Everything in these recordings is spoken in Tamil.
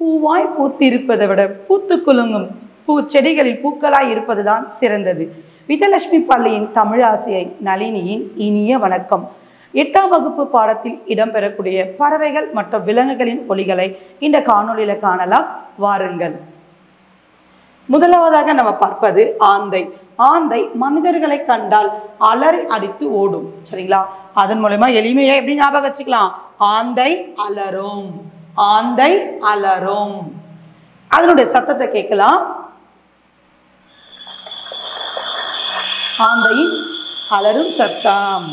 பூவாய் பூத்திருப்பதை விட பூத்து குலுங்கும் செடிகளில் பூக்களாய் இருப்பதுதான் சிறந்தது. விஜயலட்சுமி பள்ளியின் தமிழாசிரியை நளினியின் இனிய வணக்கம். 8ஆம் வகுப்பு பாடத்தில் இடம்பெறக்கூடிய பறவைகள் மற்றும் விலங்குகளின் ஒலிகளை இந்த காணொலியில காணலாம். வாருங்கள். முதலாவதாக நம்ம பார்ப்பது ஆந்தை. ஆந்தை மனிதர்களை கண்டால் அலறி அடித்து ஓடும். சரிங்களா? அதன் மூலமா எளிமையா எப்படி ஞாபகம் வச்சுக்கலாம்? ஆந்தை அலறும், ஆந்தை அலறும். அதனுடைய சத்தத்தை கேட்கலாம். ஆந்தையின் அலறும் சத்தம்.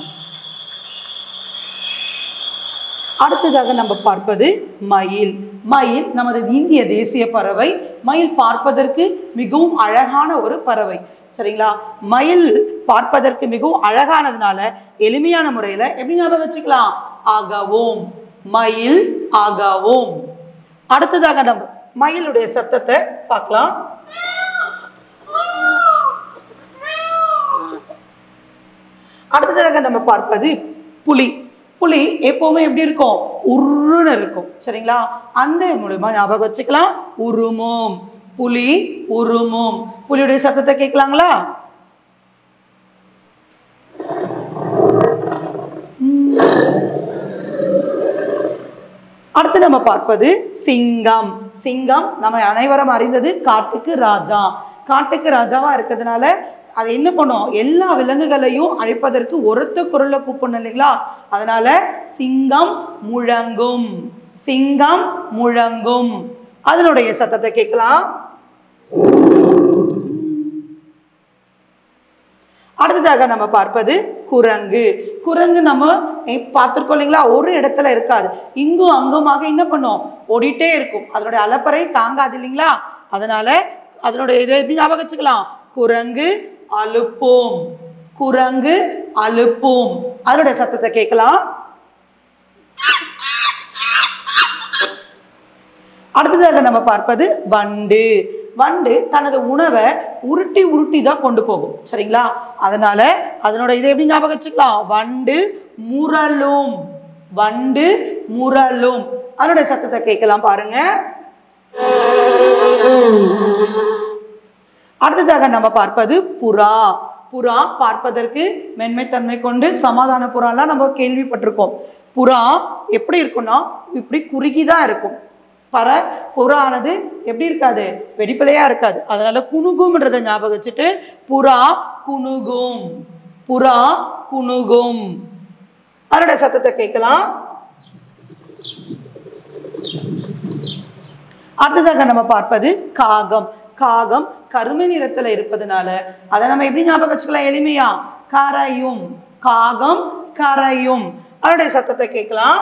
அடுத்ததாக நம்ம பார்ப்பது மயில். மயில் நமது இந்திய தேசிய பறவை. மயில் பார்ப்பதற்கு மிகவும் அழகான ஒரு பறவை. சரிங்களா? மயில் பார்ப்பதற்கு மிகவும் அழகானதுனால எளிமையான முறையில எப்படி ஞாபகம் வச்சுக்கலாம்? ஆகவும், மயில் ஆகவும். அடுத்ததாக நம்ம மயிலுடைய சத்தத்தை பார்க்கலாம். அடுத்ததாக நம்ம பார்ப்பது புலி. புலி எப்பவுமே எப்படி இருக்கும்? உருன்னு இருக்கும். சரிங்களா? அந்த மூலமா ஞாபகம் வச்சுக்கலாம். உருமும், புலி உருமும். புலியுடைய சத்தத்தை கேட்கலாங்களா? அடுத்து நம்ம பார்ப்பது சிங்கம். சிங்கம் நம்ம அனைவரும் அறிந்தது காட்டுக்கு ராஜா. காட்டுக்கு ராஜாவா இருக்கிறதுனால அது என்ன பண்ணும்? எல்லா விலங்குகளையும் அழைப்பதற்கு ஒருத்த குரல்ல கூப்பிடணும் இல்லைங்களா? அதனால சிங்கம் முழங்கும், சிங்கம் முழங்கும். அதனுடைய சத்தத்தை கேட்கலாம். அடுத்ததாக நம்ம பார்ப்பது குரங்கு. குரங்கு நம்ம பார்த்துருக்கோம் இல்லைங்களா? ஒரு இடத்துல இருக்காது, இங்கும் அங்குமாக என்ன பண்ணும்? ஓடிட்டே இருக்கும். அதனுடைய அலப்பறை தாங்காது இல்லைங்களா? அதனால அதனுடைய இதை எப்படி ஞாபகம் வச்சுக்கலாம்? குரங்கு அலுப்போம், குரங்கு அலுப்போம். அதனுடைய சத்தத்தை கேட்கலாம். அடுத்ததாக நம்ம பார்ப்பது வண்டு. வண்டு தனது உணவை உருட்டி உருட்டி தான் கொண்டு போகும். சரிங்களா? அதனால அதனோட இதை எப்படி ஞாபகம் வச்சுக்கலாம்? வண்டு முரலும், வண்டு முரலும். அதனுடைய சத்தத்தை கேட்கலாம் பாருங்க. அடுத்ததாக நம்ம பார்ப்பது புறா. புறா பார்ப்பதற்கு மென்மைத்தன்மை கொண்டு சமாதான புறாலாம் நம்ம கேள்விப்பட்டிருக்கோம். புறா எப்படி இருக்கும்னா இப்படி குறுகிதான் இருக்கும். புறானது எப்படி இருக்காது? வெடிப்பிலையா இருக்காது. அதனால குணுகும்ன்றதை ஞாபகம் வச்சுட்டு புறா குணுகும், புறா குணுகும். அதோட சத்தத்தை கேட்கலாம். அடுத்ததாக நம்ம பார்ப்பது காகம். காகம் கருமை நிறத்துல இருப்பதனால அதை நம்ம எப்படி ஞாபகம் வச்சுக்கலாம்? எளிமையா கரையும், காகம் கரையும். அதோடைய சத்தத்தை கேட்கலாம்.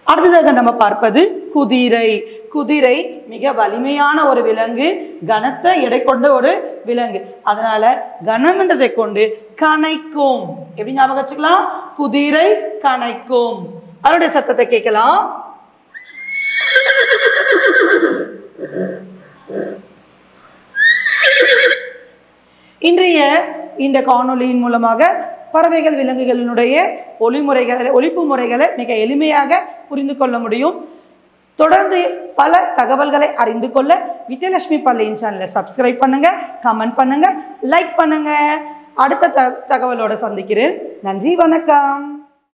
அடுத்ததாக நம்ம பார்ப்பது குதிரை. குதிரை மிக வலிமையான ஒரு விலங்கு, கனத்தை எடை கொண்ட ஒரு விலங்கு. அதனால கனம்ன்றதை கொண்டு கனைக்கும். எப்படி ஞாபகம் வச்சுக்கலாம்? குதிரை கனைக்கும். அதனுடைய சத்தத்தை கேட்கலாம். இன்றைய இந்த காணொலியின் மூலமாக பறவைகள் விலங்குகளினுடைய ஒலிப்பு முறைகளை மிக எளிமையாக புரிந்து கொள்ள முடியும். தொடர்ந்து பல தகவல்களை அறிந்து கொள்ள விஜயலட்சுமி பள்ளியின் சேனலை சப்ஸ்கிரைப் பண்ணுங்க, கமெண்ட் பண்ணுங்க, லைக் பண்ணுங்க. அடுத்த தகவலோட சந்திக்கிறேன். நன்றி, வணக்கம்.